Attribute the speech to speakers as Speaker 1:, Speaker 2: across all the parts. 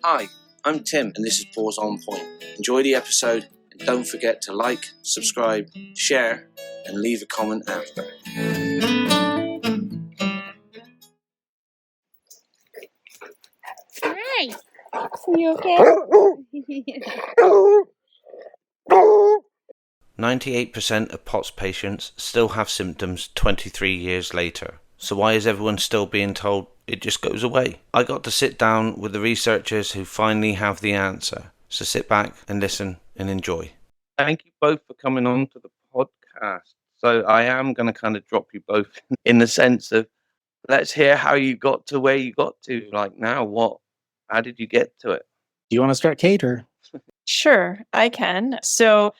Speaker 1: Hi, I'm Tim and this is Paws on Point. Enjoy the episode and don't forget to like, subscribe, share and leave a comment after.
Speaker 2: Hi. Are you okay?
Speaker 1: 98% of POTS patients still have symptoms 23 years later. So why is everyone still being told it just goes away? I got to sit down with the researchers who finally have the answer. So sit back and listen and enjoy. Thank you both for coming on to the podcast. So I am going to kind of drop you both in the sense of let's hear how you got to where you got to, like now. How did you get to it?
Speaker 3: Do you want to start, Kate, or?
Speaker 4: Sure, I can. So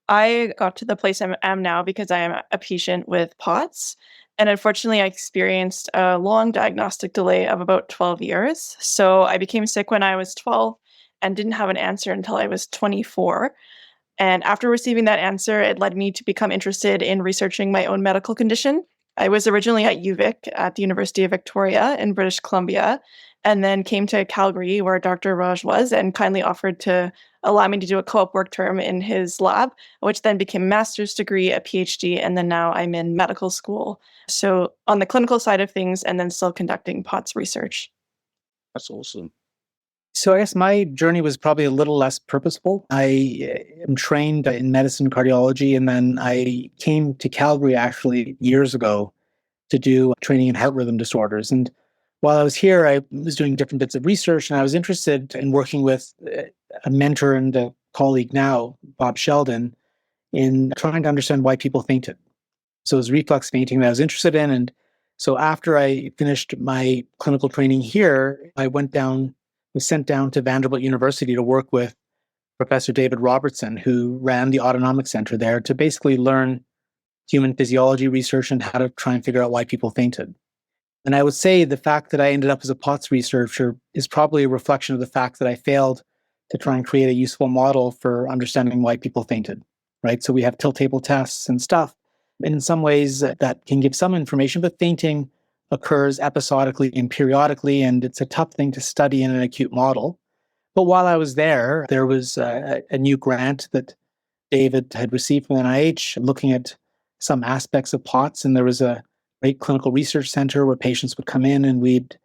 Speaker 4: I got to the place I am now because I am a patient with POTS. And unfortunately, I experienced a long diagnostic delay of about 12 years. So I became sick when I was 12 and didn't have an answer until I was 24. And after receiving that answer, it led me to become interested in researching my own medical condition. I was originally at UVic at the University of Victoria in British Columbia, and then came to Calgary where Dr. Raj was and kindly offered to allow me to do a co-op work term in his lab, which then became a master's degree, a PhD, and then now I'm in medical school. So on the clinical side of things, and then still conducting POTS research.
Speaker 1: That's awesome.
Speaker 3: So I guess my journey was probably a little less purposeful. I am trained in medicine cardiology, and then I came to Calgary actually years ago to do training in heart rhythm disorders. And while I was here, I was doing different bits of research, and I was interested in working with a mentor and a colleague now, Bob Sheldon, in trying to understand why people fainted. So it was reflex fainting that I was interested in. And so after I finished my clinical training here, I was sent down to Vanderbilt University to work with Professor David Robertson, who ran the Autonomic Center there, to basically learn human physiology research and how to try and figure out why people fainted. And I would say the fact that I ended up as a POTS researcher is probably a reflection of the fact that I failed to try and create a useful model for understanding why people fainted, right? So we have tilt table tests and stuff. And in some ways that can give some information, but fainting occurs episodically and periodically, and it's a tough thing to study in an acute model. But while I was there was a new grant that David had received from NIH looking at some aspects of POTS, and there was a great clinical research center where patients would come in and we'd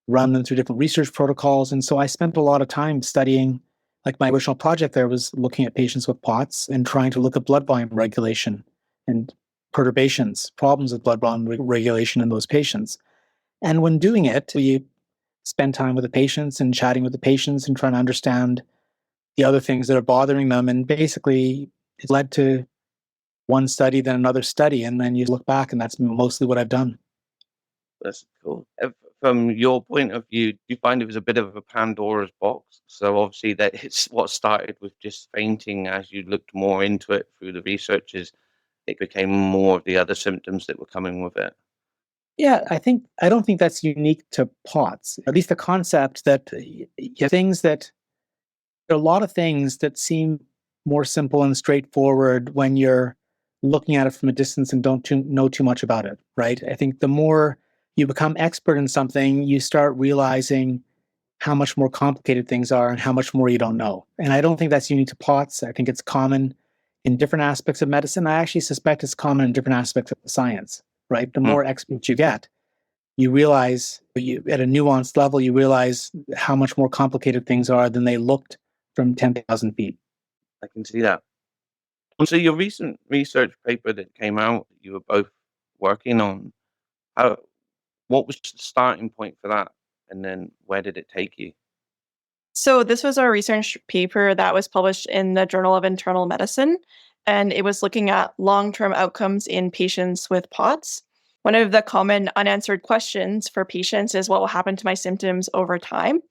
Speaker 3: run them through different research protocols. And so I spent a lot of time studying, like my original project there was looking at patients with POTS and trying to look at blood volume regulation and perturbations, problems with blood volume regulation in those patients. And when doing it, we spend time with the patients and chatting with the patients and trying to understand the other things that are bothering them. And basically, it led to one study, then another study. And then you look back, and that's mostly what I've done.
Speaker 1: That's cool. From your point of view, do you find it was a bit of a Pandora's box? So obviously that it's what started with just fainting. As you looked more into it through the researches, it became more of the other symptoms that were coming with it.
Speaker 3: Yeah, I don't think that's unique to POTS. At least the concept that there are a lot of things that seem more simple and straightforward when you're looking at it from a distance and don't know too much about it, right? I think the more you become expert in something, you start realizing how much more complicated things are and how much more you don't know. And I don't think that's unique to POTS. I think it's common in different aspects of medicine. I actually suspect it's common in different aspects of science, right? The more expert you get, you realize at a nuanced level, you realize how much more complicated things are than they looked from 10,000 feet.
Speaker 1: I can see that. And so your recent research paper that came out, you were both working on, what was the starting point for that? And then where did it take you?
Speaker 4: So this was our research paper that was published in the Journal of Internal Medicine, and it was looking at long-term outcomes in patients with POTS. One of the common unanswered questions for patients is what will happen to my symptoms over time?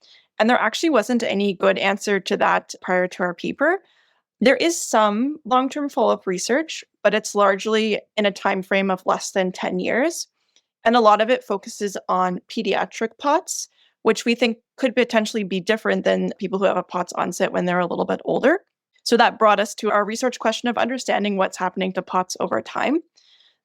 Speaker 4: And there actually wasn't any good answer to that prior to our paper. There is some long-term follow-up research, but it's largely in a time frame of less than 10 years. And a lot of it focuses on pediatric POTS, which we think could potentially be different than people who have a POTS onset when they're a little bit older. So that brought us to our research question of understanding what's happening to POTS over time.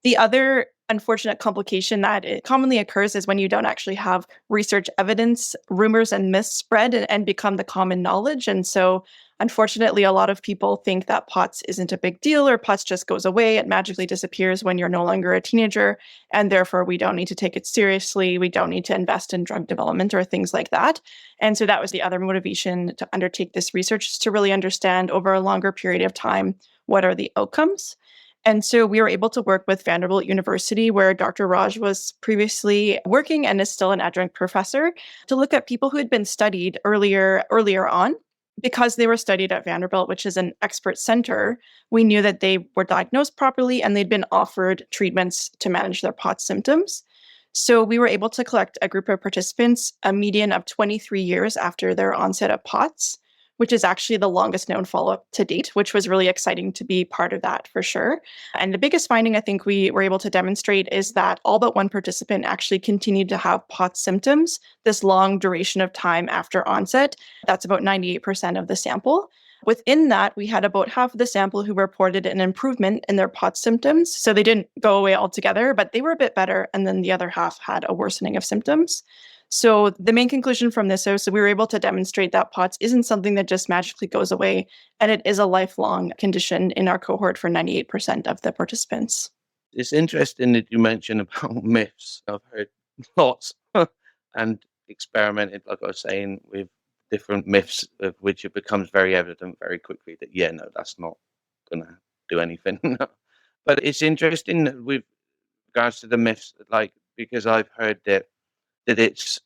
Speaker 4: The other unfortunate complication that it commonly occurs is when you don't actually have research evidence, rumors and myths spread and become the common knowledge. And so unfortunately, a lot of people think that POTS isn't a big deal or POTS just goes away. It magically disappears when you're no longer a teenager. And therefore, we don't need to take it seriously. We don't need to invest in drug development or things like that. And so that was the other motivation to undertake this research, to really understand over a longer period of time, what are the outcomes? And so we were able to work with Vanderbilt University, where Dr. Raj was previously working and is still an adjunct professor, to look at people who had been studied earlier on. Because they were studied at Vanderbilt, which is an expert center, we knew that they were diagnosed properly and they'd been offered treatments to manage their POTS symptoms. So we were able to collect a group of participants, a median of 23 years after their onset of POTS, which is actually the longest known follow-up to date, which was really exciting to be part of that for sure. And the biggest finding I think we were able to demonstrate is that all but one participant actually continued to have POTS symptoms this long duration of time after onset. That's about 98% of the sample. Within that, we had about half of the sample who reported an improvement in their POTS symptoms. So they didn't go away altogether, but they were a bit better. And then the other half had a worsening of symptoms. So the main conclusion from this is we were able to demonstrate that POTS isn't something that just magically goes away, and it is a lifelong condition in our cohort for 98% of the participants.
Speaker 1: It's interesting that you mentioned about myths. I've heard lots and experimented, like I was saying, with different myths, of which it becomes very evident very quickly that, yeah, no, that's not going to do anything. But it's interesting with regards to the myths, like, because I've heard that it's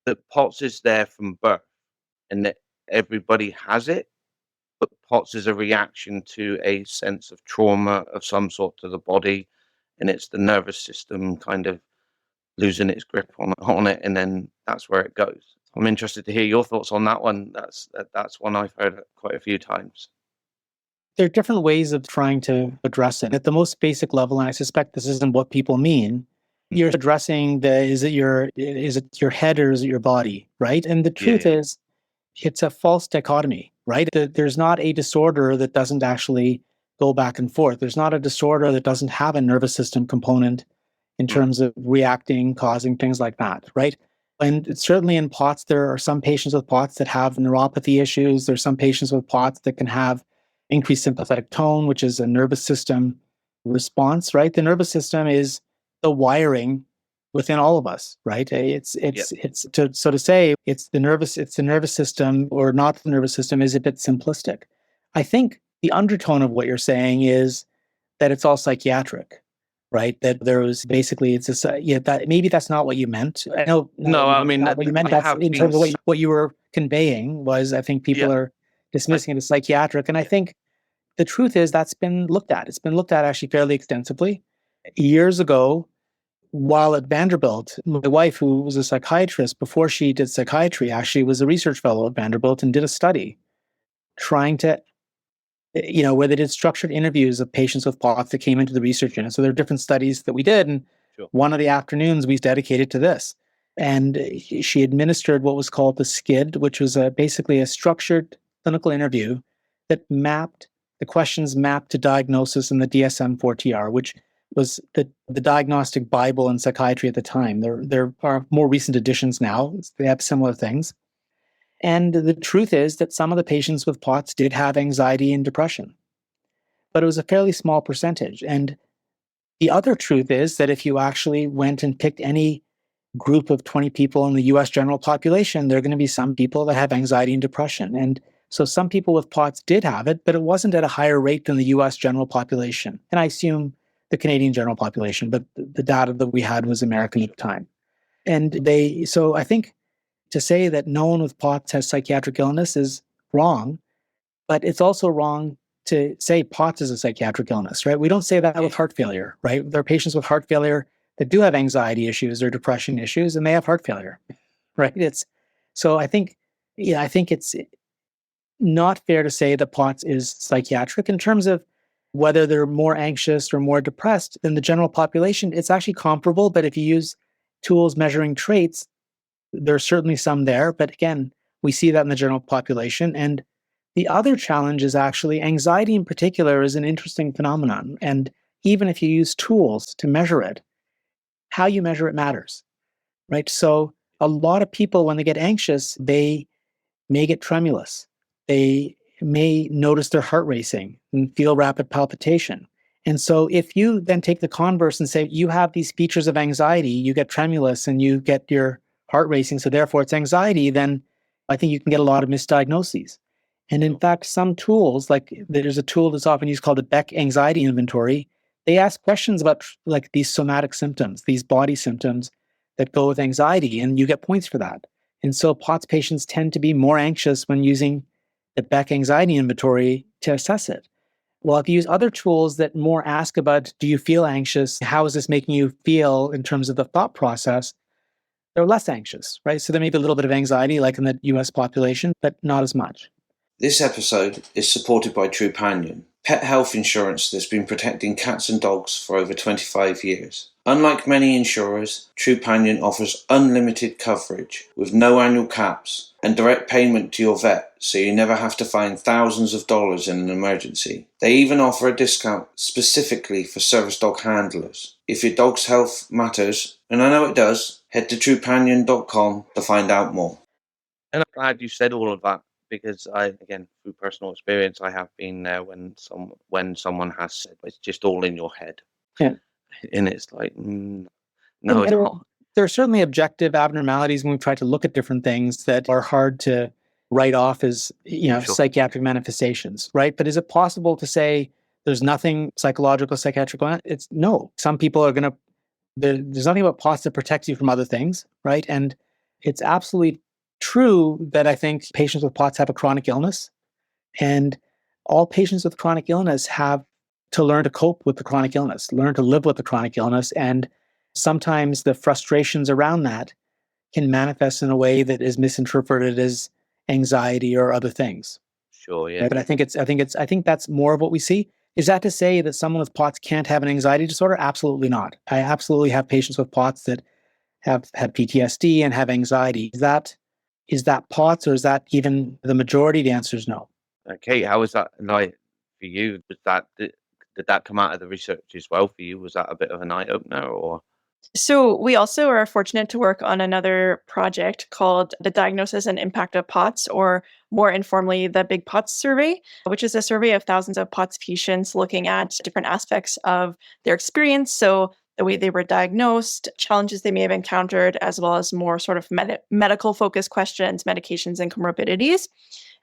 Speaker 1: that POTS is there from birth and that everybody has it, but POTS is a reaction to a sense of trauma of some sort to the body, and it's the nervous system kind of losing its grip on it, and then that's where it goes. I'm interested to hear your thoughts on that one. That's one I've heard quite a few times.
Speaker 3: There are different ways of trying to address it. At the most basic level, and I suspect this isn't what people mean, you're addressing is it your head or is it your body, right? And the truth is, it's a false dichotomy, right? There's not a disorder that doesn't actually go back and forth. There's not a disorder that doesn't have a nervous system component in terms of reacting, causing things like that, right? And certainly in POTS, there are some patients with POTS that have neuropathy issues. There's some patients with POTS that can have increased sympathetic tone, which is a nervous system response, right? The nervous system is the wiring within all of us, right? To say it's the nervous system or not the nervous system is a bit simplistic. I think the undertone of what you're saying is that it's all psychiatric, right? That there was basically that maybe that's not what you meant. I know.
Speaker 1: No, I mean
Speaker 3: what you meant. That's in terms of what you were conveying was. I think people are dismissing it as psychiatric, and I think the truth is that's been looked at. It's been looked at actually fairly extensively. Years ago, while at Vanderbilt, my wife, who was a psychiatrist before she did psychiatry, actually was a research fellow at Vanderbilt and did a study trying to, where they did structured interviews of patients with POTS that came into the research unit. So there are different studies that we did, and one of the afternoons we dedicated to this. And she administered what was called the SCID, which was basically a structured clinical interview that the questions mapped to diagnosis in the DSM-4TR, which was the diagnostic Bible in psychiatry at the time. There are more recent editions now. They have similar things. And the truth is that some of the patients with POTS did have anxiety and depression, but it was a fairly small percentage. And the other truth is that if you actually went and picked any group of 20 people in the US general population, there are going to be some people that have anxiety and depression. And so some people with POTS did have it, but it wasn't at a higher rate than the US general population. And I assume the Canadian general population, but the data that we had was American at the time. And so I think to say that no one with POTS has psychiatric illness is wrong, but it's also wrong to say POTS is a psychiatric illness, right? We don't say that with heart failure, right? There are patients with heart failure that do have anxiety issues or depression issues, and they have heart failure, right? So I think it's not fair to say that POTS is psychiatric in terms of whether they're more anxious or more depressed than the general population. It's actually comparable, but if you use tools measuring traits, there's certainly some there. But again, we see that in the general population. And the other challenge is actually anxiety in particular is an interesting phenomenon. And even if you use tools to measure it, how you measure it matters, right? So a lot of people, when they get anxious, they may get tremulous. They may notice their heart racing and feel rapid palpitation. And so if you then take the converse and say, you have these features of anxiety, you get tremulous and you get your heart racing, so therefore it's anxiety, then I think you can get a lot of misdiagnoses. And in fact, some tools, like there's a tool that's often used called the Beck Anxiety Inventory. They ask questions about like these somatic symptoms, these body symptoms that go with anxiety, and you get points for that. And so POTS patients tend to be more anxious when using the Beck Anxiety Inventory to assess it. Well, if you use other tools that more ask about, do you feel anxious? How is this making you feel in terms of the thought process? They're less anxious, right? So there may be a little bit of anxiety, like in the US population, but not as much.
Speaker 1: This episode is supported by Trupanion, pet health insurance that's been protecting cats and dogs for over 25 years. Unlike many insurers, Trupanion offers unlimited coverage with no annual caps and direct payment to your vet, so you never have to find thousands of dollars in an emergency. They even offer a discount specifically for service dog handlers. If your dog's health matters, and I know it does, head to Trupanion.com to find out more. And I'm glad you said all of that, because again, through personal experience, I have been there when someone has said, it's just all in your head.
Speaker 3: Yeah.
Speaker 1: And it's like, no, it's not.
Speaker 3: There are certainly objective abnormalities when we try to look at different things that are hard to write off as,
Speaker 1: Sure.
Speaker 3: psychiatric manifestations, right? But is it possible to say there's nothing psychological, psychiatric on it? It's no. Some people are going to, there's nothing about POTS that protects you from other things, right? And it's absolutely true that I think patients with POTS have a chronic illness, and all patients with chronic illness have to learn to cope with the chronic illness, learn to live with the chronic illness. And sometimes the frustrations around that can manifest in a way that is misinterpreted as anxiety or other things.
Speaker 1: Sure, yeah.
Speaker 3: Right? But I think that's more of what we see. Is that to say that someone with POTS can't have an anxiety disorder? Absolutely not. I absolutely have patients with POTS that have had PTSD and have anxiety. Is that POTS, or is that even the majority? The answer is no.
Speaker 1: Okay, how was that like for you? Did that come out of the research as well for you? Was that a bit of an eye opener, or?
Speaker 4: So we also are fortunate to work on another project called the Diagnosis and Impact of POTS, or more informally, the Big POTS Survey, which is a survey of thousands of POTS patients looking at different aspects of their experience. So the way they were diagnosed, challenges they may have encountered, as well as more sort of medical focused questions, medications, and comorbidities.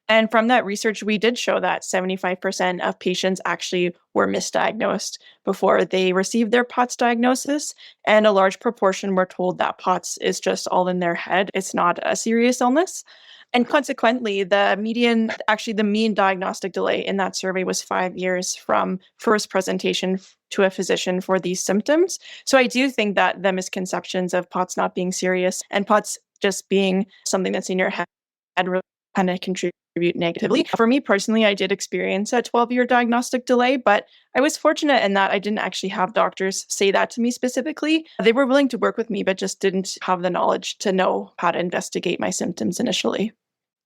Speaker 4: And from that research, we did show that 75% of patients actually were misdiagnosed before they received their POTS diagnosis. And a large proportion were told that POTS is just all in their head. It's not a serious illness. And consequently, the mean diagnostic delay in that survey was 5 years from first presentation to a physician for these symptoms. So I do think that the misconceptions of POTS not being serious and POTS just being something that's in your head really kind of contribute negatively. For me personally, I did experience a 12-year diagnostic delay, but I was fortunate in that I didn't actually have doctors say that to me specifically. They were willing to work with me, but just didn't have the knowledge to know how to investigate my symptoms initially.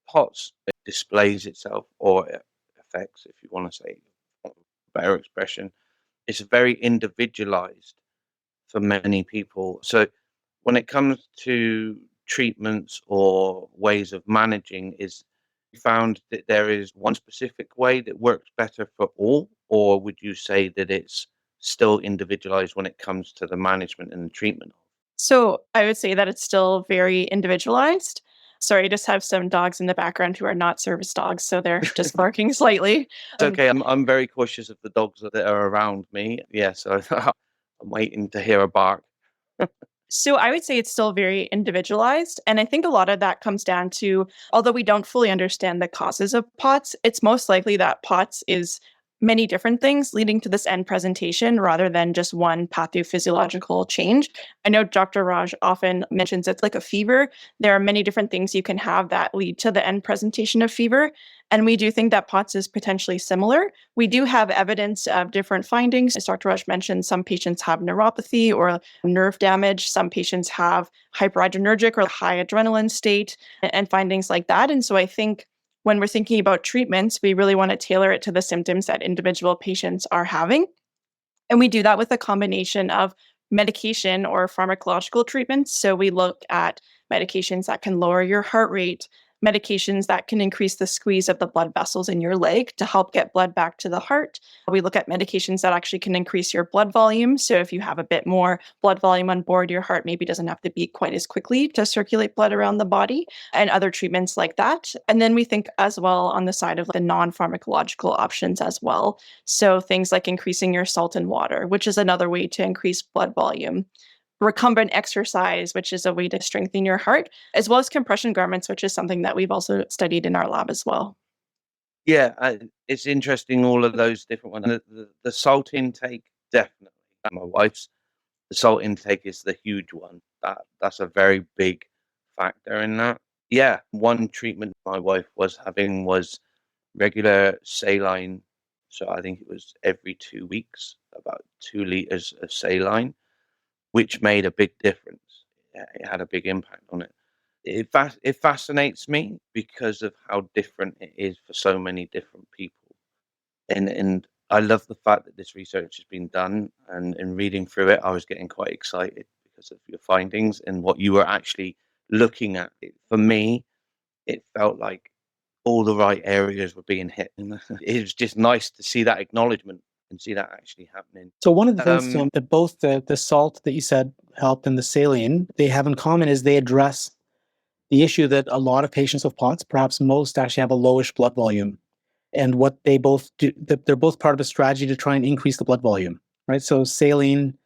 Speaker 1: POTS displays itself, or it affects, if you want to say a better expression, it's very individualized for many people. So when it comes to treatments or ways of managing, is found that there is one specific way that works better for all, or would you say that it's still individualized when it comes to the management and the treatment?
Speaker 4: So I would say that it's still very individualized. Sorry, I just have some dogs in the background who are not service dogs, so they're just barking slightly.
Speaker 1: It's okay. I'm very cautious of the dogs that are around me. Yeah, so I'm waiting to hear a bark.
Speaker 4: So I would say it's still very individualized. And I think a lot of that comes down to, although we don't fully understand the causes of POTS, it's most likely that POTS is many different things leading to this end presentation rather than just one pathophysiological change. I know Dr. Raj often mentions it's like a fever. There are many different things you can have that lead to the end presentation of fever. And we do think that POTS is potentially similar. We do have evidence of different findings. As Dr. Raj mentioned, some patients have neuropathy or nerve damage. Some patients have hyperadrenergic or high adrenaline state and findings like that. And so I think when we're thinking about treatments, we really want to tailor it to the symptoms that individual patients are having. And we do that with a combination of medication or pharmacological treatments. So we look at medications that can lower your heart rate, medications that can increase the squeeze of the blood vessels in your leg to help get blood back to the heart. We look at medications that actually can increase your blood volume. So if you have a bit more blood volume on board, your heart maybe doesn't have to beat quite as quickly to circulate blood around the body, and other treatments like that. And then we think as well on the side of the non-pharmacological options as well. So things like increasing your salt in water, which is another way to increase blood volume. Recumbent exercise, which is a way to strengthen your heart, as well as compression garments, which is something that we've also studied in our lab as well.
Speaker 1: Yeah, it's interesting, all of those different ones. The salt intake, definitely. My wife's, the salt intake is the huge one. That's a very big factor in that. Yeah, one treatment my wife was having was regular saline. So I think it was every 2 weeks, about 2 liters of saline, which made a big difference. It had a big impact on it. It fascinates me because of how different it is for so many different people. And I love the fact that this research has been done, and in reading through it, I was getting quite excited because of your findings and what you were actually looking at. For me, it felt like all the right areas were being hit. And it was just nice to see that acknowledgement and see that actually happening.
Speaker 3: So one of the things that both the salt that you said helped and the saline, they have in common is they address the issue that a lot of patients with POTS, perhaps most, actually have a lowish blood volume. And what they both do, they're both part of a strategy to try and increase the blood volume, right? So saline,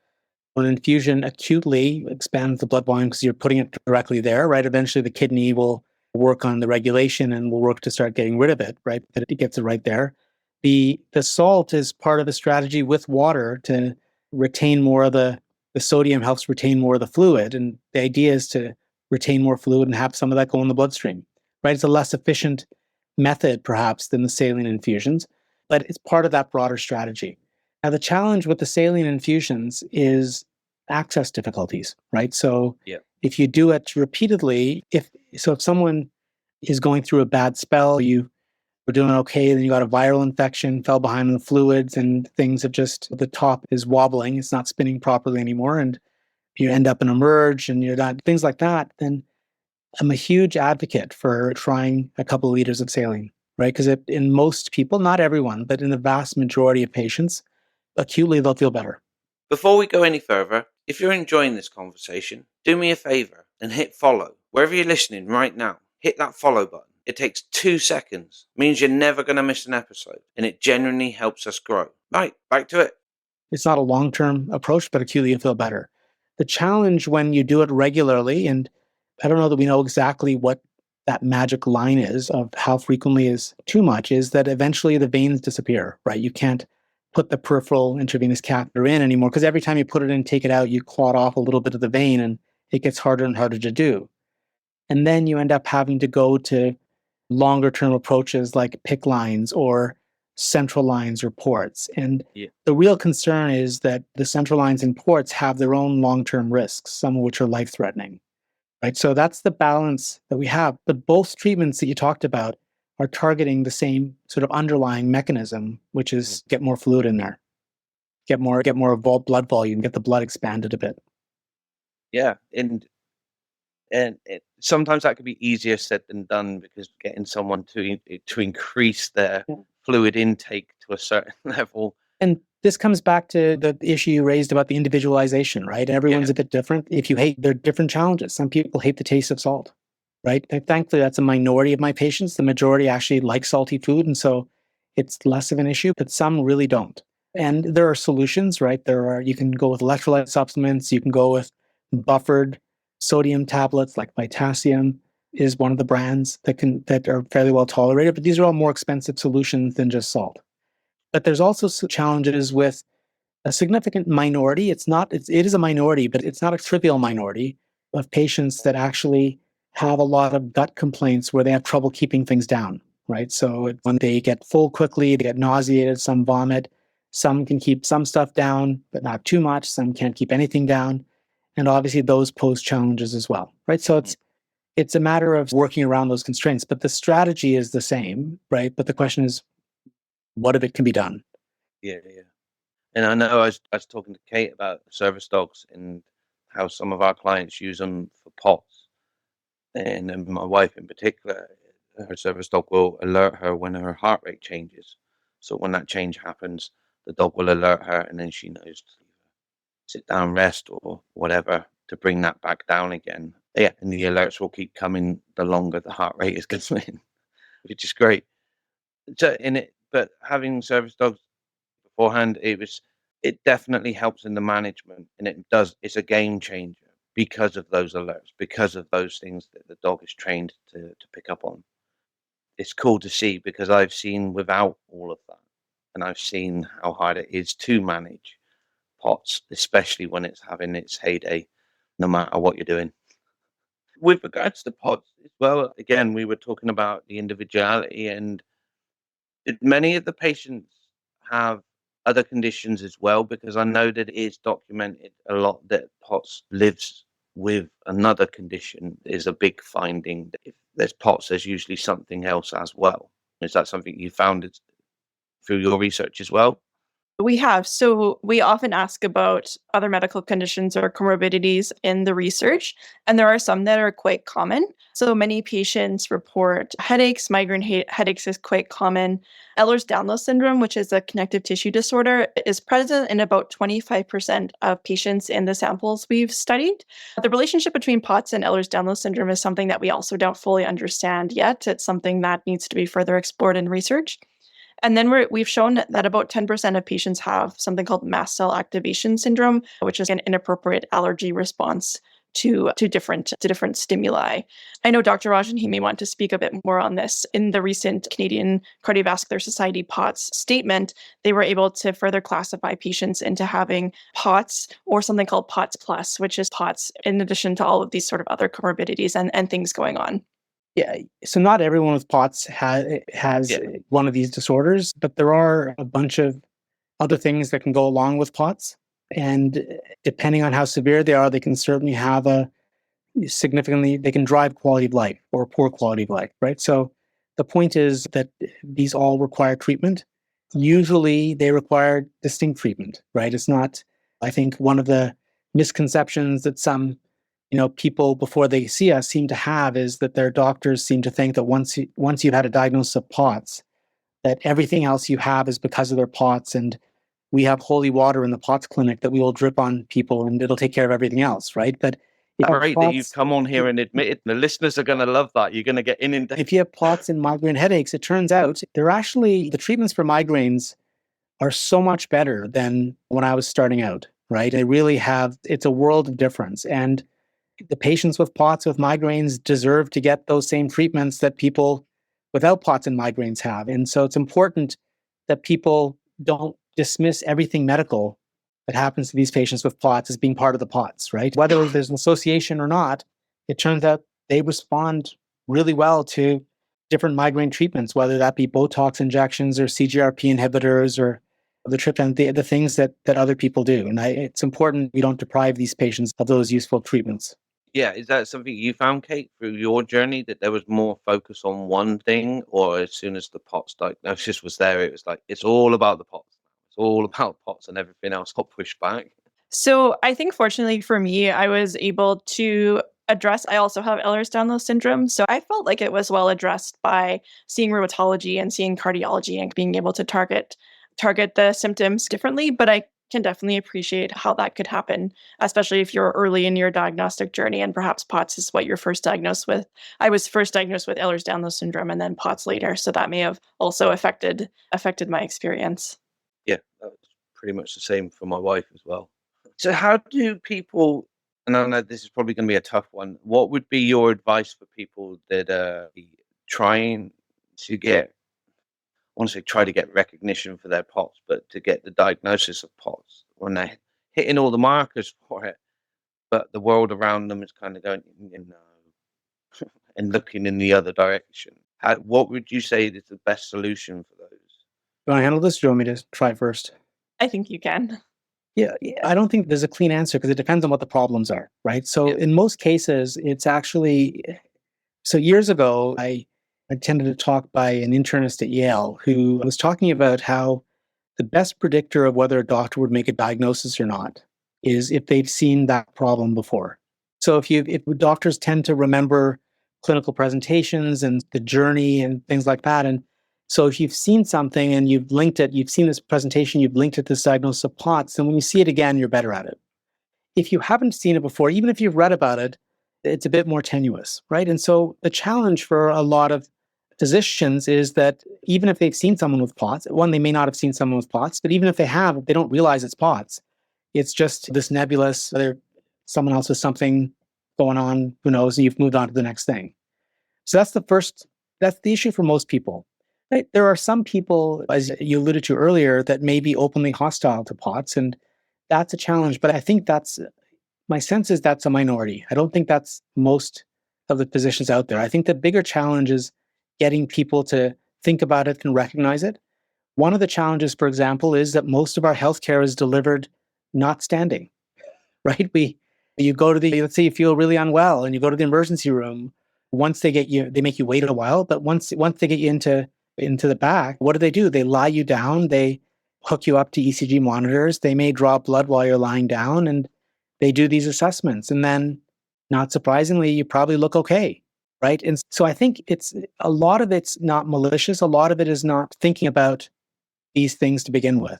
Speaker 3: an infusion acutely expands the blood volume because you're putting it directly there, right? Eventually the kidney will work on the regulation and will work to start getting rid of it, right? That it gets it right there. The salt is part of a strategy with water to retain more of the sodium helps retain more of the fluid. And the idea is to retain more fluid and have some of that go in the bloodstream, right? It's a less efficient method perhaps than the saline infusions, but it's part of that broader strategy. Now, the challenge with the saline infusions is access difficulties, right? So if you do it repeatedly, if someone is going through a bad spell, you were doing okay, then you got a viral infection, fell behind in the fluids, and things have just, the top is wobbling, it's not spinning properly anymore, and you end up in a merge and you're not, things like that, then I'm a huge advocate for trying a couple of liters of saline, right? Because in most people, not everyone, but in the vast majority of patients, acutely they'll feel better.
Speaker 1: Before we go any further, if you're enjoying this conversation, do me a favor and hit follow. Wherever you're listening right now, hit that follow button. It takes 2 seconds, means you're never going to miss an episode, and it genuinely helps us grow. Right, back to it.
Speaker 3: It's not a long-term approach, but acutely you feel better. The challenge when you do it regularly, and I don't know that we know exactly what that magic line is of how frequently is too much, is that eventually the veins disappear, right? You can't put the peripheral intravenous catheter in anymore because every time you put it in, take it out, you clot off a little bit of the vein and it gets harder and harder to do. And then you end up having to go to longer term approaches like PICC lines or central lines or ports. And the real concern is that the central lines and ports have their own long-term risks, some of which are life-threatening, right? So that's the balance that we have. But both treatments that you talked about are targeting the same sort of underlying mechanism, which is get more fluid in there, get more blood volume, get the blood expanded a bit.
Speaker 1: Yeah, and sometimes that could be easier said than done, because getting someone to increase their fluid intake to a certain level.
Speaker 3: And this comes back to the issue you raised about the individualization, right? Everyone's a bit different. If you hate, there are different challenges. Some people hate the taste of salt, right? And thankfully, that's a minority of my patients. The majority actually like salty food, and so it's less of an issue, but some really don't. And there are solutions, right? You can go with electrolyte supplements, you can go with buffered sodium tablets like Potassium is one of the brands that are fairly well tolerated, but these are all more expensive solutions than just salt. But there's also challenges with a significant minority. It is a minority, but it's not a trivial minority of patients that actually have a lot of gut complaints where they have trouble keeping things down, right? So when they get full quickly, they get nauseated, some vomit, some can keep some stuff down, but not too much. Some can't keep anything down. And obviously those pose challenges as well, right? So it's a matter of working around those constraints, but the strategy is the same, right? But the question is, what of it can be done?
Speaker 1: Yeah. And I know I was talking to Kate about service dogs and how some of our clients use them for POTS. And my wife in particular, her service dog will alert her when her heart rate changes. So when that change happens, the dog will alert her, and then she knows to sit down, rest, or whatever to bring that back down again. Yeah, and the alerts will keep coming the longer the heart rate is going, which is great. So but having service dogs beforehand, it definitely helps in the management, and it's a game changer because of those alerts, because of those things that the dog is trained to pick up on. It's cool to see because I've seen without all of that, and I've seen how hard it is to manage POTS, especially when it's having its heyday, no matter what you're doing. With regards to POTS as well, again, we were talking about the individuality, and many of the patients have other conditions as well, because I know that it is documented a lot that POTS lives with another condition. Is a big finding that if there's POTS, there's usually something else as well. Is that something you found through your research as well?
Speaker 4: We have. So we often ask about other medical conditions or comorbidities in the research, and there are some that are quite common. So many patients report headaches. Migraine headaches is quite common. Ehlers-Danlos syndrome, which is a connective tissue disorder, is present in about 25% of patients in the samples we've studied. The relationship between POTS and Ehlers-Danlos syndrome is something that we also don't fully understand yet. It's something that needs to be further explored in research. And then we've shown that about 10% of patients have something called mast cell activation syndrome, which is an inappropriate allergy response to different stimuli. I know Dr. Raj, and he may want to speak a bit more on this. In the recent Canadian Cardiovascular Society POTS statement, they were able to further classify patients into having POTS or something called POTS plus, which is POTS in addition to all of these sort of other comorbidities and things going on.
Speaker 3: Yeah, so not everyone with POTS has one of these disorders, but there are a bunch of other things that can go along with POTS. And depending on how severe they are, they can certainly have they can drive quality of life or poor quality of life, right? So the point is that these all require treatment. Usually they require distinct treatment, right? It's not, I think one of the misconceptions that some people before they see us seem to have is that their doctors seem to think that once you've had a diagnosis of POTS, that everything else you have is because of their POTS, and we have holy water in the POTS clinic that we will drip on people and it'll take care of everything else, right? But
Speaker 1: great that you've come on here and admitted. The listeners are going to love that. You're going to get inundated.
Speaker 3: If you have POTS and migraine headaches, it turns out the treatments for migraines are so much better than when I was starting out, right? It's a world of difference. And the patients with POTS with migraines deserve to get those same treatments that people without POTS and migraines have. And so it's important that people don't dismiss everything medical that happens to these patients with POTS as being part of the POTS, right? Whether there's an association or not, it turns out they respond really well to different migraine treatments, whether that be Botox injections or CGRP inhibitors or the triptan, the things that other people do. And it's important we don't deprive these patients of those useful treatments.
Speaker 1: Yeah, is that something you found, Kate, through your journey, that there was more focus on one thing, or as soon as the POTS diagnosis was there, it was like, it's all about the POTS. It's all about POTS and everything else got pushed back?
Speaker 4: So I think fortunately for me, I was able to I also have Ehlers-Danlos syndrome. So I felt like it was well addressed by seeing rheumatology and seeing cardiology and being able to target the symptoms differently. But I can definitely appreciate how that could happen, especially if you're early in your diagnostic journey and perhaps POTS is what you're first diagnosed with. I was first diagnosed with Ehlers-Danlos syndrome and then POTS later. So that may have also affected my experience.
Speaker 1: Yeah, that was pretty much the same for my wife as well. So how do people, and I know this is probably going to be a tough one, what would be your advice for people that are trying to get, I want to say try to get recognition for their POTS, but to get the diagnosis of POTS when they're hitting all the markers for it, but the world around them is kind of going, and looking in the other direction? What would you say is the best solution for those?
Speaker 3: You want to handle this? Or do you want me to try first?
Speaker 4: I think you can.
Speaker 3: Yeah, I don't think there's a clean answer because it depends on what the problems are, right? So in most cases, it's actually, so years ago, I attended a talk by an internist at Yale who was talking about how the best predictor of whether a doctor would make a diagnosis or not is if they've seen that problem before. So if doctors tend to remember clinical presentations and the journey and things like that, and so if you've seen something and you've linked it, you've seen this presentation, you've linked it to this diagnosis of POTS, and when you see it again, you're better at it. If you haven't seen it before, even if you've read about it, it's a bit more tenuous, right? And so the challenge for a lot of physicians is that even if they've seen someone with POTS, one, they may not have seen someone with POTS, but even if they have, they don't realize it's POTS. It's just this nebulous, whether someone else has something going on, who knows, and you've moved on to the next thing. So that's the issue for most people. Right? There are some people, as you alluded to earlier, that may be openly hostile to POTS, and that's a challenge. But I think my sense is that's a minority. I don't think that's most of the physicians out there. I think the bigger challenge is getting people to think about it and recognize it. One of the challenges, for example, is that most of our healthcare is delivered not standing, right? You go to let's say you feel really unwell and you go to the emergency room. Once they make you wait a while, but once they get you into the back, what do? They lie you down, they hook you up to ECG monitors, they may draw blood while you're lying down, and they do these assessments. And then, not surprisingly, you probably look okay, right? And so I think a lot of it's not malicious, a lot of it is not thinking about these things to begin with,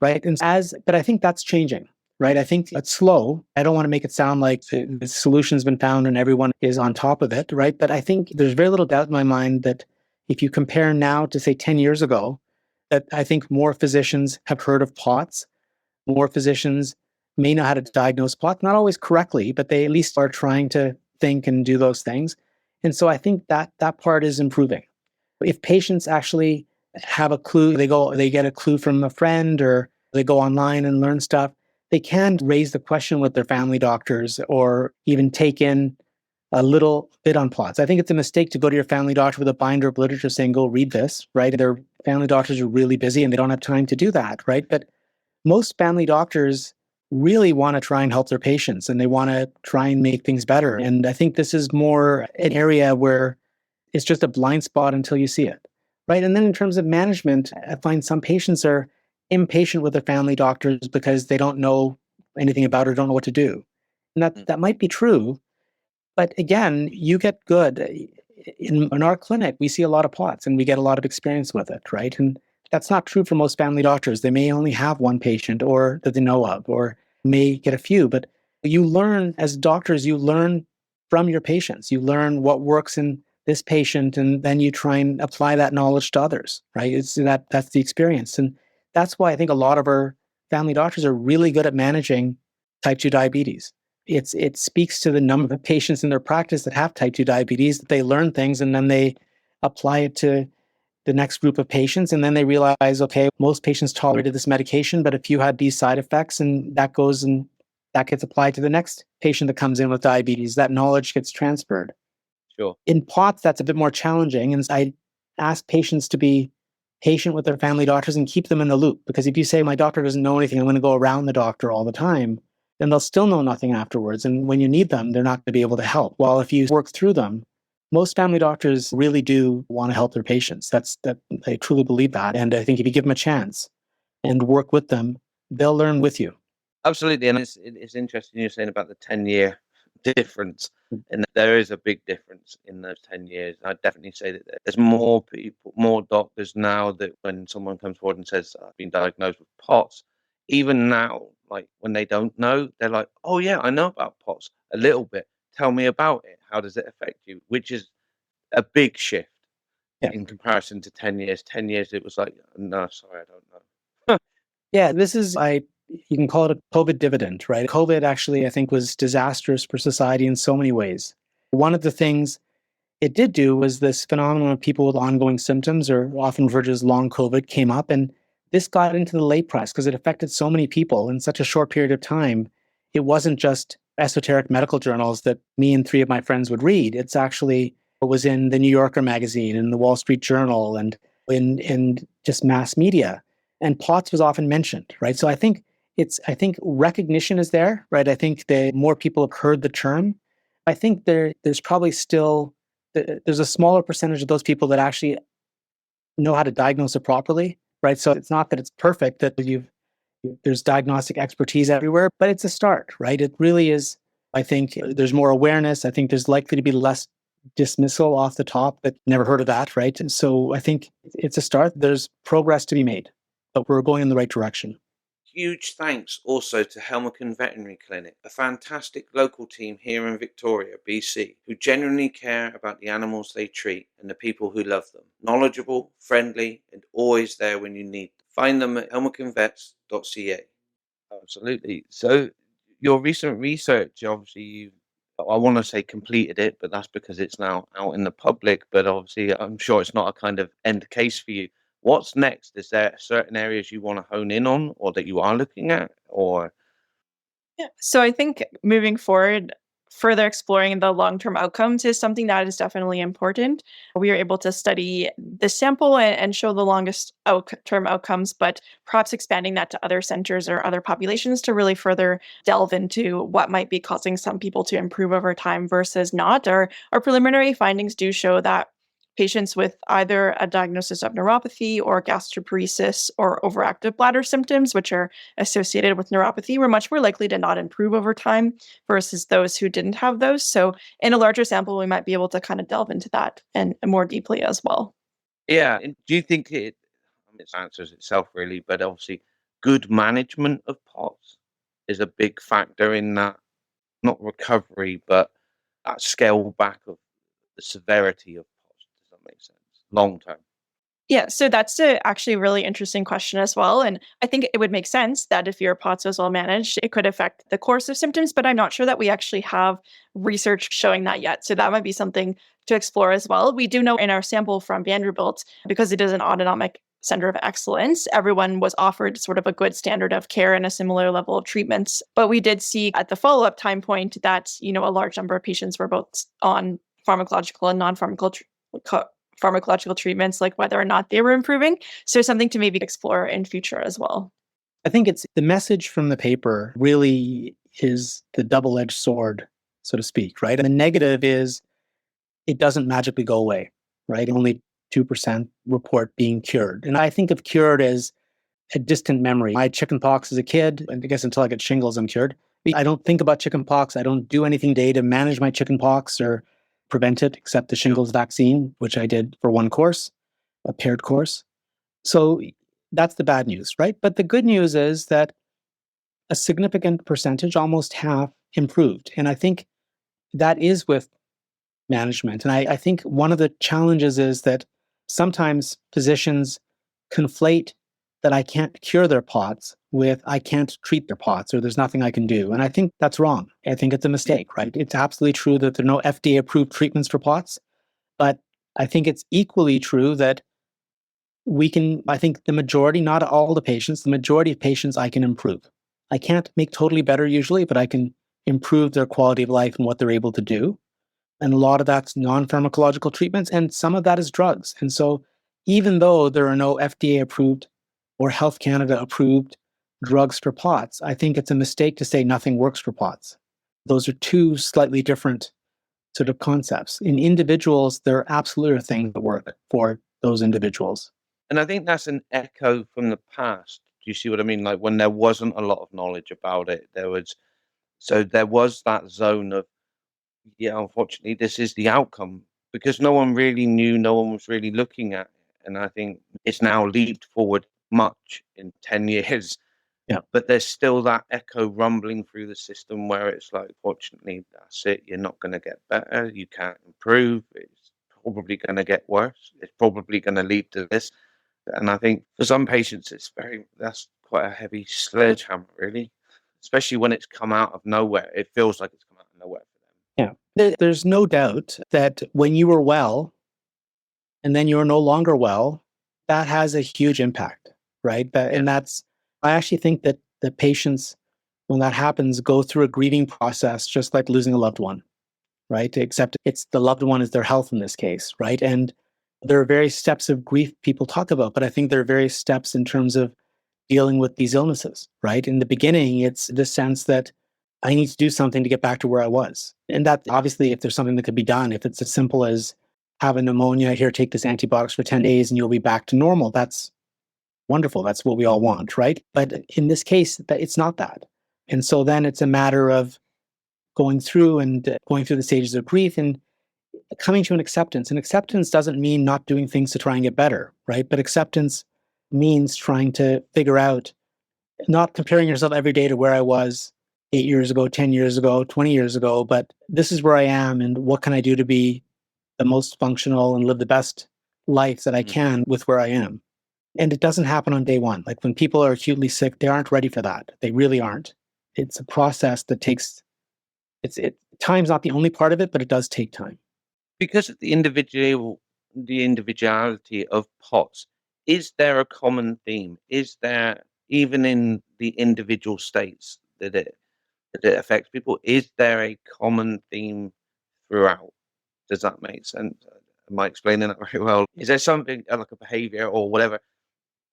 Speaker 3: right? But I think that's changing, right? I think it's slow. I don't want to make it sound like the solution's been found and everyone is on top of it, right? But I think there's very little doubt in my mind that if you compare now to, say, 10 years ago, that I think more physicians have heard of POTS, more physicians may know how to diagnose POTS, not always correctly, but they at least are trying to think and do those things. And so I think that part is improving. If patients actually have a clue, they get a clue from a friend or they go online and learn stuff, they can raise the question with their family doctors or even take in a little bit on POTS. I think it's a mistake to go to your family doctor with a binder of literature saying, go read this, right? Their family doctors are really busy and they don't have time to do that, right? But most family doctors really want to try and help their patients and they want to try and make things better. And I think this is more an area where it's just a blind spot until you see it, right? And then in terms of management, I find some patients are impatient with their family doctors because they don't know anything about it or don't know what to do. And that might be true. But again, you get good. In our clinic, we see a lot of POTS and we get a lot of experience with it, right? And that's not true for most family doctors. They may only have one patient or that they know of, or may get a few. But you learn, as doctors, you learn from your patients. You learn what works in this patient, and then you try and apply that knowledge to others, right? That's the experience. And that's why I think a lot of our family doctors are really good at managing type 2 diabetes. It speaks to the number of patients in their practice that have type 2 diabetes, that they learn things and then they apply it to the next group of patients. And then they realize, okay, most patients tolerated this medication, but a few had these side effects, and that gets applied to the next patient that comes in with diabetes. That knowledge gets transferred.
Speaker 1: Sure.
Speaker 3: In POTS, that's a bit more challenging. And I ask patients to be patient with their family doctors and keep them in the loop. Because if you say, my doctor doesn't know anything, I'm going to go around the doctor all the time, then they'll still know nothing afterwards. And when you need them, they're not going to be able to help. While if you work through them, most family doctors really do want to help their patients. I truly believe that. And I think if you give them a chance and work with them, they'll learn with you.
Speaker 1: Absolutely. And it's interesting you're saying about the 10-year difference. And there is a big difference in those 10 years. I'd definitely say that there's more people, more doctors now, that when someone comes forward and says, I've been diagnosed with POTS, even now, like when they don't know, they're like, oh yeah, I know about POTS a little bit. Tell me about it. How does it affect you? Which is a big shift in comparison to 10 years. 10 years, it was like, no, sorry, I don't know.
Speaker 3: Yeah, you can call it a COVID dividend, right? COVID actually, I think, was disastrous for society in so many ways. One of the things it did do was this phenomenon of people with ongoing symptoms, or often referred to as long COVID, came up. And this got into the lay press because it affected so many people in such a short period of time. It wasn't just esoteric medical journals that me and 3 of my friends would read. It was in the New Yorker magazine and the Wall Street Journal and in just mass media. And POTS was often mentioned, right? So I think recognition is there, right? I think that more people have heard the term. I think there's probably still, there's a smaller percentage of those people that actually know how to diagnose it properly. right? So it's not that it's perfect, that there's diagnostic expertise everywhere, but it's a start, right? It really is. I think there's more awareness. I think there's likely to be less dismissal off the top that never heard of that, right? And so I think it's a start. There's progress to be made, but we're going in the right direction.
Speaker 1: Huge thanks also to Helmicon Veterinary Clinic, a fantastic local team here in Victoria, BC, who genuinely care about the animals they treat and the people who love them. Knowledgeable, friendly, and always there when you need them. Find them at helmiconvets.ca. Absolutely. So your recent research, obviously, I want to say completed it, but that's because it's now out in the public. But obviously, I'm sure it's not a kind of end case for you. What's next? Is there certain areas you want to hone in on or that you are looking at? Or
Speaker 4: Yeah. So I think moving forward, further exploring the long-term outcomes is something that is definitely important. We are able to study the sample and show the longest term outcomes, but perhaps expanding that to other centers or other populations to really further delve into what might be causing some people to improve over time versus not. Our preliminary findings do show that patients with either a diagnosis of neuropathy or gastroparesis or overactive bladder symptoms, which are associated with neuropathy, were much more likely to not improve over time versus those who didn't have those. So, in a larger sample, we might be able to kind of delve into that and more deeply as well.
Speaker 1: yeah, and do you think it answers itself really? But obviously, good management of POTS is a big factor in that, not recovery, but that scale back of the severity of POTS. Does that make sense? Long term.
Speaker 4: Yeah, so that's actually a really interesting question as well. And I think it would make sense that if your POTS was well managed, it could affect the course of symptoms, but I'm not sure that we actually have research showing that yet. So that might be something to explore as well. We do know in our sample from Vanderbilt, because it is an autonomic center of excellence, everyone was offered sort of a good standard of care and a similar level of treatments. But we did see at the follow-up time point that, a large number of patients were both on pharmacological and pharmacological treatments, like whether or not they were improving. So something to maybe explore in future as well.
Speaker 3: I think it's the message from the paper really is the double-edged sword, so to speak, right? And the negative is it doesn't magically go away, right? Only 2% report being cured. And I think of cured as a distant memory. I had chickenpox as a kid, and I guess until I get shingles, I'm cured. I don't think about chickenpox. I don't do anything today to manage my chickenpox or prevent it, except the shingles vaccine, which I did for one course, a paired course. So that's the bad news, right? But the good news is that a significant percentage, almost half, improved. And I think that is with management. And I think one of the challenges is that sometimes physicians conflate that I can't cure their POTS with I can't treat their POTS or there's nothing I can do. And I think that's wrong. I think it's a mistake, right? It's absolutely true that there are no FDA approved treatments for POTS, but I think it's equally true that I think the majority, not all the patients, the majority of patients I can improve. I can't make totally better usually, but I can improve their quality of life and what they're able to do. And a lot of that's non-pharmacological treatments, and some of that is drugs. And so even though there are no FDA approved or Health Canada approved drugs for POTS, I think it's a mistake to say nothing works for POTS. Those are two slightly different sort of concepts. In individuals, there absolutely are things that work for those individuals.
Speaker 1: And I think that's an echo from the past. Do you see what I mean? Like when there wasn't a lot of knowledge about it, there was that zone of, yeah, unfortunately, this is the outcome because no one really knew, no one was really looking at it. And I think it's now leaped forward much in 10 years.
Speaker 3: Yeah.
Speaker 1: But there's still that echo rumbling through the system where it's like, fortunately, that's it. You're not going to get better. You can't improve. It's probably going to get worse. It's probably going to lead to this. And I think for some patients, that's quite a heavy sledgehammer, really, especially when it's come out of nowhere. It feels like it's come out of nowhere for them.
Speaker 3: Yeah. There's no doubt that when you were well and then you're no longer well, that has a huge impact, right? And I actually think that the patients, when that happens, go through a grieving process, just like losing a loved one, right? Except it's the loved one is their health in this case, right? And there are various steps of grief people talk about, but I think there are various steps in terms of dealing with these illnesses, right? In the beginning, it's the sense that I need to do something to get back to where I was. And that obviously, if there's something that could be done, if it's as simple as have a pneumonia, here, take this antibiotics for 10 days and you'll be back to normal, that's Wonderful. That's what we all want, right? But in this case, it's not that. And so then it's a matter of going through the stages of grief and coming to an acceptance. And acceptance doesn't mean not doing things to try and get better, right? But acceptance means trying to figure out, not comparing yourself every day to where I was 8 years ago, 10 years ago, 20 years ago, but this is where I am and what can I do to be the most functional and live the best life that I can with where I am. And it doesn't happen on day one. Like when people are acutely sick, they aren't ready for that. They really aren't. It's a process that takes, time's not the only part of it, but it does take time.
Speaker 1: Because of the individuality of POTS, is there a common theme? Is there, even in the individual states that it affects people, is there a common theme throughout? Does that make sense? Am I explaining that very well? Is there something like a behavior or whatever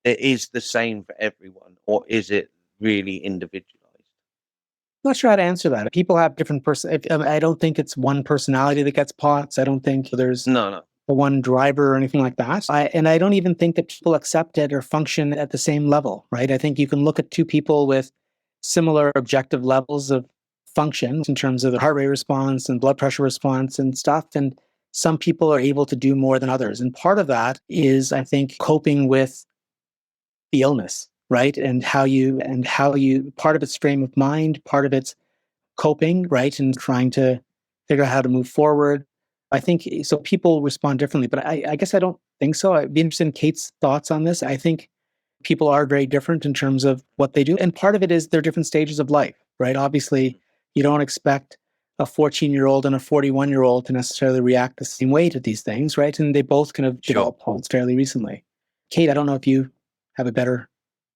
Speaker 1: that is the same for everyone, or is it really individualized?
Speaker 3: I'm not sure how to answer that. People have different I don't think it's one personality that gets POTS. I don't think there's
Speaker 1: No.
Speaker 3: the one driver or anything like that. I don't even think that people accept it or function at the same level, right? I think you can look at two people with similar objective levels of function in terms of the heart rate response and blood pressure response and stuff. And some people are able to do more than others. And part of that is, I think, coping with the illness, right? And how you, part of it's frame of mind, part of it's coping, right? And trying to figure out how to move forward. I think so people respond differently, but I guess I don't think so. I'd be interested in Kate's thoughts on this. I think people are very different in terms of what they do. And part of it is their different stages of life, right? Obviously, you don't expect a 14-year-old and a 41-year-old to necessarily react the same way to these things, right? And they both kind of developed POTS fairly recently. Kate, I don't know if you have a better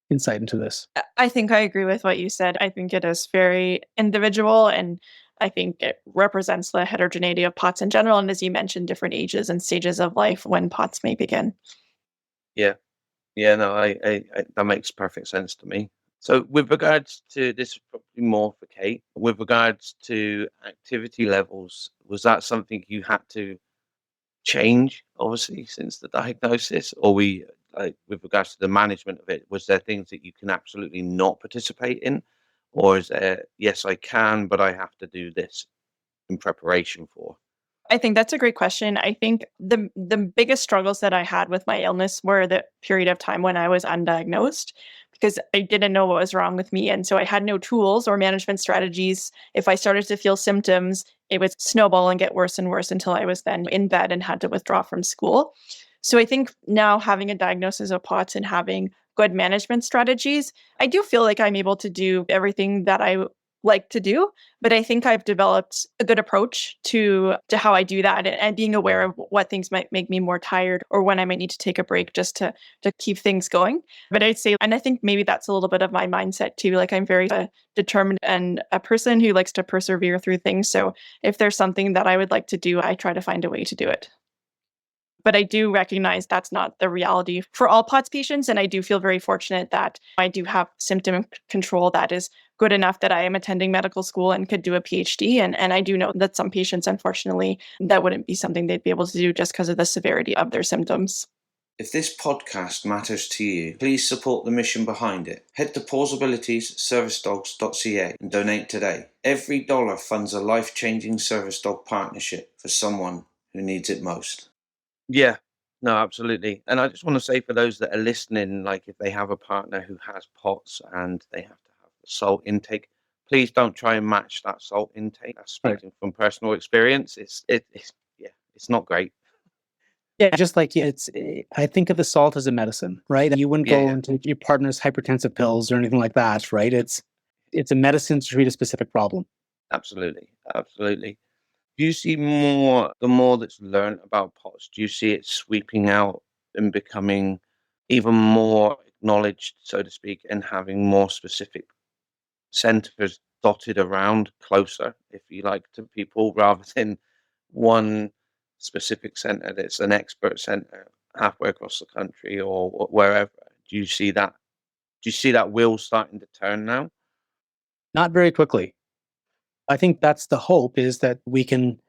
Speaker 3: insight into this.
Speaker 4: I think I agree with what you said. I think it is very individual, and I think it represents the heterogeneity of POTS in general. And as you mentioned, different ages and stages of life when POTS may begin.
Speaker 1: Yeah, no, I that makes perfect sense to me. So with regards to this, is probably more for Kate, with regards to activity levels, was that something you had to change, obviously, since the diagnosis? Or like, with regards to the management of it, was there things that you can absolutely not participate in? Or is there, yes, I can, but I have to do this in preparation for?
Speaker 4: I think that's a great question. I think the biggest struggles that I had with my illness were the period of time when I was undiagnosed, because I didn't know what was wrong with me. And so I had no tools or management strategies. If I started to feel symptoms, it would snowball and get worse and worse until I was then in bed and had to withdraw from school. So I think now having a diagnosis of POTS and having good management strategies, I do feel like I'm able to do everything that I like to do, but I think I've developed a good approach to how I do that, and being aware of what things might make me more tired or when I might need to take a break just to keep things going. But I'd say, and I think maybe that's a little bit of my mindset too. Like I'm very determined and a person who likes to persevere through things. So if there's something that I would like to do, I try to find a way to do it. But I do recognize that's not the reality for all POTS patients. And I do feel very fortunate that I do have symptom control that is good enough that I am attending medical school and could do a PhD. And I do know that some patients, unfortunately, that wouldn't be something they'd be able to do just because of the severity of their symptoms.
Speaker 1: If this podcast matters to you, please support the mission behind it. Head to Pawsabilities servicedogs.ca and donate today. Every dollar funds a life-changing service dog partnership for someone who needs it most. Yeah, no, absolutely. And I just want to say, for those that are listening, like if they have a partner who has POTS and they have to have salt intake, please don't try and match that salt intake. That's speaking from personal experience. It's not great.
Speaker 3: Yeah, just like I think of the salt as a medicine, right? You wouldn't go and take your partner's hypertensive pills or anything like that, right? It's a medicine to treat a specific problem.
Speaker 1: Absolutely. Do you see the more that's learned about POTS, do you see it sweeping out and becoming even more acknowledged, so to speak, and having more specific centers dotted around closer, if you like, to people, rather than one specific center that's an expert center halfway across the country or wherever? Do you see that wheel starting to turn now?
Speaker 3: Not very quickly. I think that's the hope, is that we can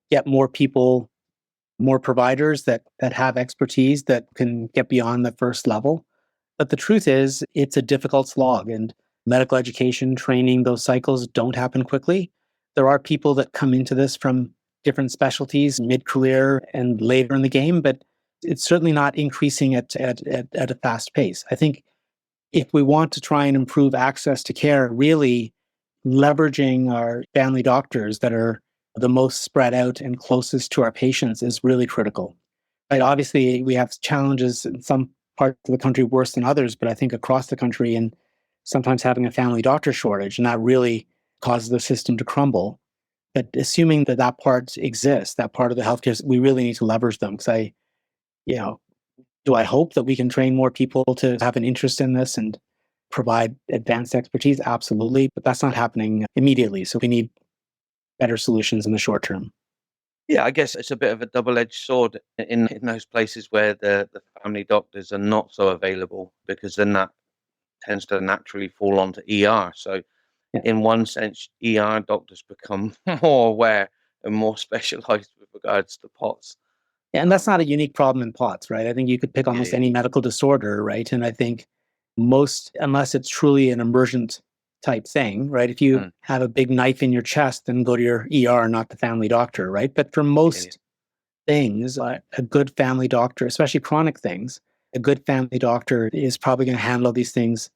Speaker 3: get more people, more providers that have expertise that can get beyond the first level. But the truth is, it's a difficult slog, and medical education, training, those cycles don't happen quickly. There are people that come into this from different specialties mid-career and later in the game, but it's certainly not increasing at a fast pace. I think if we want to try and improve access to care, really leveraging our family doctors that are the most spread out and closest to our patients is really critical. Right? Obviously, we have challenges in some parts of the country worse than others, but I think across the country and sometimes having a family doctor shortage, and that really causes the system to crumble. But assuming that that part exists, that part of the healthcare, we really need to leverage them because you know, do I hope that we can train more people to have an interest in this and provide advanced expertise? Absolutely. But that's not happening immediately. So we need better solutions in the short term.
Speaker 1: Yeah, I guess it's a bit of a double-edged sword in those places where the family doctors are not so available, because then that tends to naturally fall onto ER. So
Speaker 3: Yeah.
Speaker 1: in one sense, ER doctors become more aware and more specialized with regards to POTS.
Speaker 3: Yeah, and that's not a unique problem in POTS, right? I think you could pick almost
Speaker 1: Yeah.
Speaker 3: any medical disorder, right? And I think most, unless it's truly an emergent type thing, right? If you have a big knife in your chest, then go to your ER, not the family doctor, right? But for most things, a good family doctor, especially chronic things, a good family doctor is probably going to handle these things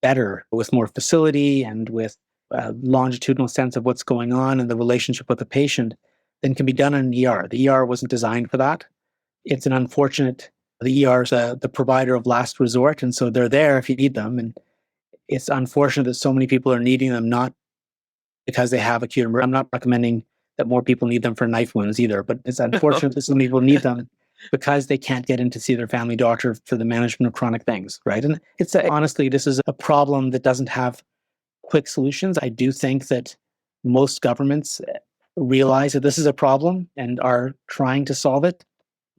Speaker 3: better with more facility and with a longitudinal sense of what's going on and the relationship with the patient than can be done in an ER. The ER wasn't designed for that. It's an unfortunate, the ER is the provider of last resort, and so they're there if you need them. And it's unfortunate that so many people are needing them, not because they have acute emergency. I'm not recommending that more people need them for knife wounds either, but it's unfortunate that so many people need them because they can't get in to see their family doctor for the management of chronic things, right? And it's honestly, this is a problem that doesn't have quick solutions. I do think that most governments realize that this is a problem and are trying to solve it.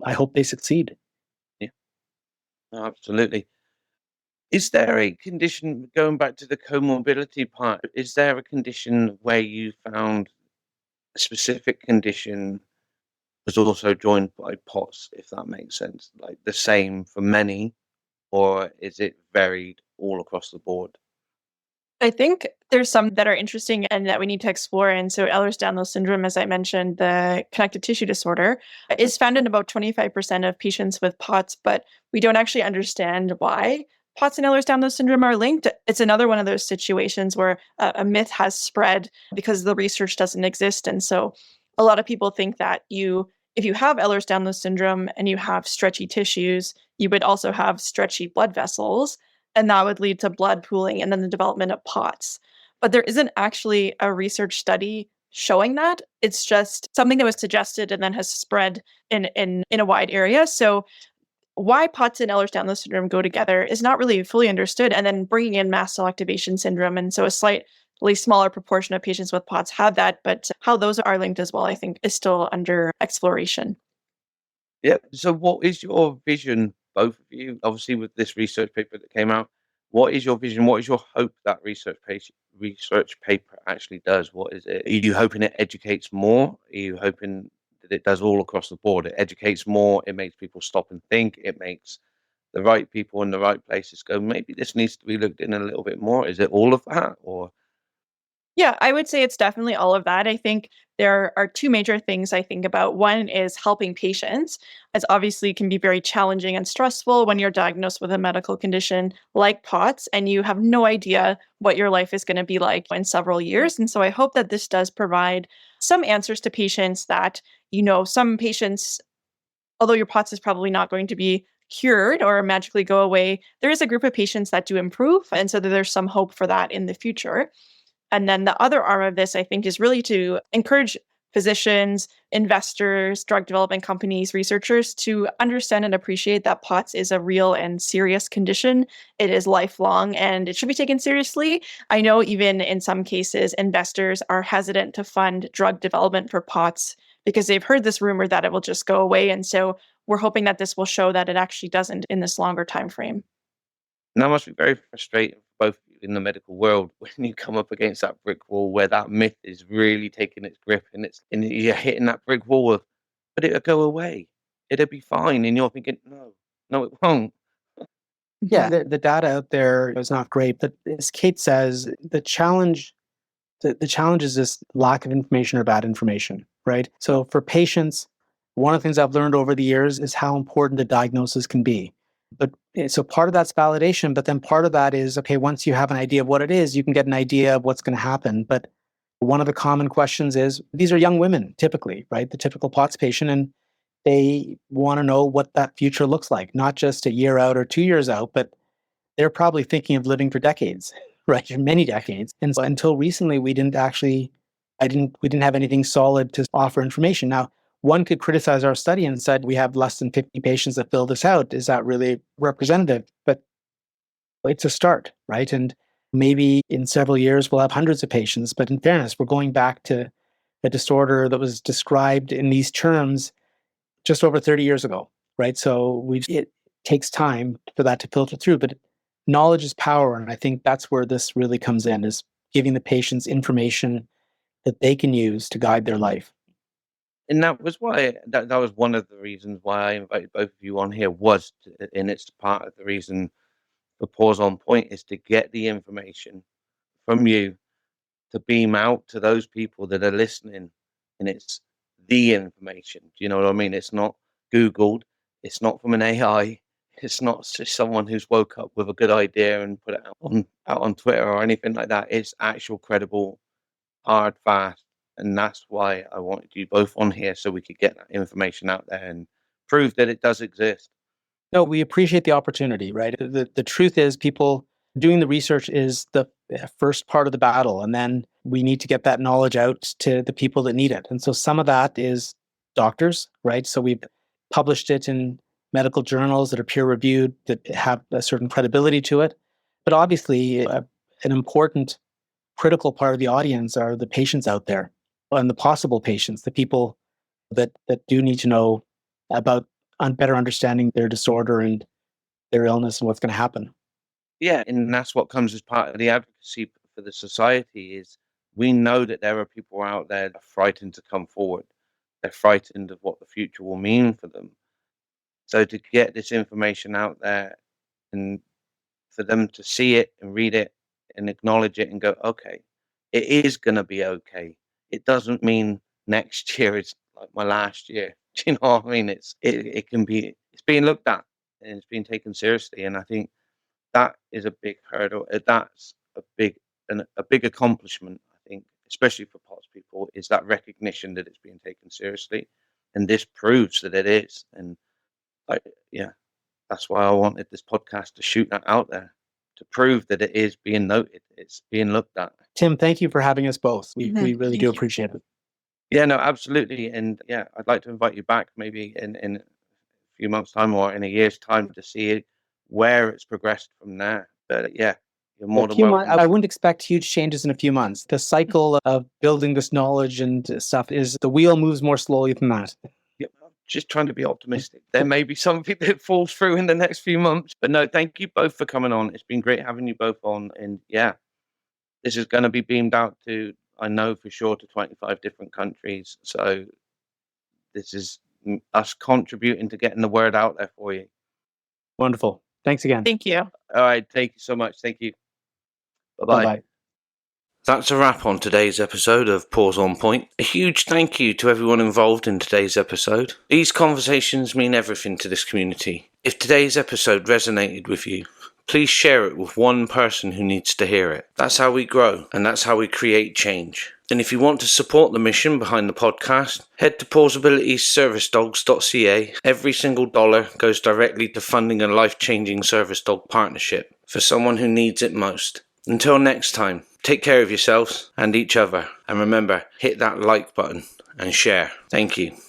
Speaker 3: I hope they succeed.
Speaker 1: Yeah, no, absolutely. Is there a condition, going back to the comorbidity part, is there a condition where you found a specific condition was also joined by POTS, if that makes sense? Like the same for many, or is it varied all across the board?
Speaker 4: I think there's some that are interesting and that we need to explore. And so Ehlers-Danlos syndrome, as I mentioned, the connective tissue disorder, is found in about 25% of patients with POTS, but we don't actually understand why POTS and Ehlers-Danlos syndrome are linked. It's another one of those situations where a myth has spread because the research doesn't exist. And so a lot of people think that if you have Ehlers-Danlos syndrome and you have stretchy tissues, you would also have stretchy blood vessels, and that would lead to blood pooling and then the development of POTS. But there isn't actually a research study showing that. It's just something that was suggested and then has spread in a wide area. So why POTS and Ehlers-Danlos syndrome go together is not really fully understood. And then bringing in mast cell activation syndrome, and so a slightly smaller proportion of patients with POTS have that, but how those are linked as well, I think, is still under exploration.
Speaker 1: Yeah. So what is your vision, both of you, obviously with this research paper that came out, what is your vision? What is your hope that research paper actually does? What is it? Are you hoping it educates more? Are you hoping that it does all across the board? It educates more, it makes people stop and think, it makes the right people in the right places go, maybe this needs to be looked in a little bit more. Is it all of that? Or
Speaker 4: Yeah, I would say it's definitely all of that. I think there are two major things I think about. One is helping patients, as obviously can be very challenging and stressful when you're diagnosed with a medical condition like POTS and you have no idea what your life is going to be like in several years. And so I hope that this does provide some answers to patients that, some patients, although your POTS is probably not going to be cured or magically go away, there is a group of patients that do improve. And so there's some hope for that in the future. And then the other arm of this, I think, is really to encourage physicians, investors, drug development companies, researchers to understand and appreciate that POTS is a real and serious condition. It is lifelong and it should be taken seriously. I know even in some cases, investors are hesitant to fund drug development for POTS because they've heard this rumor that it will just go away. And so we're hoping that this will show that it actually doesn't in this longer time frame.
Speaker 1: and that must be very frustrating for both of you in the medical world when you come up against that brick wall where that myth is really taking its grip and you're hitting that brick wall of, but it'll go away. It'll be fine. And you're thinking, no, no, it won't.
Speaker 3: Yeah, the data out there is not great, but as Kate says, the challenge is this lack of information or bad information, right? So for patients, one of the things I've learned over the years is how important the diagnosis can be. But so part of that's validation, but then part of that is, okay, once you have an idea of what it is, you can get an idea of what's going to happen. But one of the common questions is, these are young women typically, right? The typical POTS patient, and they want to know what that future looks like, not just a year out or 2 years out, but they're probably thinking of living for decades, right? Many decades. And so until recently, we didn't have anything solid to offer information. Now, one could criticize our study and said we have less than 50 patients that fill this out. Is that really representative? But it's a start, right? And maybe in several years, we'll have hundreds of patients. But in fairness, we're going back to a disorder that was described in these terms just over 30 years ago, right? So it takes time for that to filter through, but knowledge is power. And I think that's where this really comes in, is giving the patients information that they can use to guide their life.
Speaker 1: And that was why that was one of the reasons why I invited both of you on here, and it's part of the reason for Pause on Point, is to get the information from you to beam out to those people that are listening, and it's the information. Do you know what I mean? It's not Googled, it's not from an AI, it's not just someone who's woke up with a good idea and put it out on Twitter or anything like that. It's actual, credible, hard, fast. And that's why I wanted you both on here, so we could get that information out there and prove that it does exist.
Speaker 3: No, we appreciate the opportunity, right? The truth is, people doing the research is the first part of the battle. And then we need to get that knowledge out to the people that need it. And so some of that is doctors, right? So we've published it in medical journals that are peer reviewed, that have a certain credibility to it. But obviously, an important, critical part of the audience are the patients out there, and the possible patients, the people that do need to know about better understanding their disorder and their illness and what's going to happen.
Speaker 1: Yeah, and that's what comes as part of the advocacy for the society, is we know that there are people out there that are frightened to come forward. They're frightened of what the future will mean for them. So to get this information out there, and for them to see it and read it and acknowledge it and go, okay, it is going to be okay. It doesn't mean next year is like my last year. Do you know what I mean? It's being looked at and it's being taken seriously. And I think that is a big hurdle. That's a big accomplishment, I think, especially for POTS people, is that recognition that it's being taken seriously. And this proves that it is. And that's why I wanted this podcast to shoot that out there, to prove that it is being noted, it's being looked at.
Speaker 3: Tim, thank you for having us both. We really do appreciate it.
Speaker 1: Yeah, no, absolutely. And yeah, I'd like to invite you back maybe in a few months' time or in a year's time to see where it's progressed from there. But yeah, you're more than welcome.
Speaker 3: I wouldn't expect huge changes in a few months. The cycle of building this knowledge and stuff the wheel moves more slowly than that.
Speaker 1: Yeah, I'm just trying to be optimistic. There may be something that falls through in the next few months. But no, thank you both for coming on. It's been great having you both on. And yeah, this is going to be beamed out to, I know for sure, to 25 different countries. So this is us contributing to getting the word out there for you.
Speaker 3: Wonderful. Thanks again.
Speaker 4: Thank you.
Speaker 1: All right. Thank you so much. Thank you. Bye-bye.
Speaker 3: Bye-bye.
Speaker 1: That's a wrap on today's episode of Pause on Point. A huge thank you to everyone involved in today's episode. These conversations mean everything to this community. If today's episode resonated with you, please share it with one person who needs to hear it. That's how we grow, and that's how we create change. And if you want to support the mission behind the podcast, head to Pawsabilities Every single dollar goes directly to funding a life-changing service dog partnership for someone who needs it most. Until next time, take care of yourselves and each other. And remember, hit that like button and share. Thank you.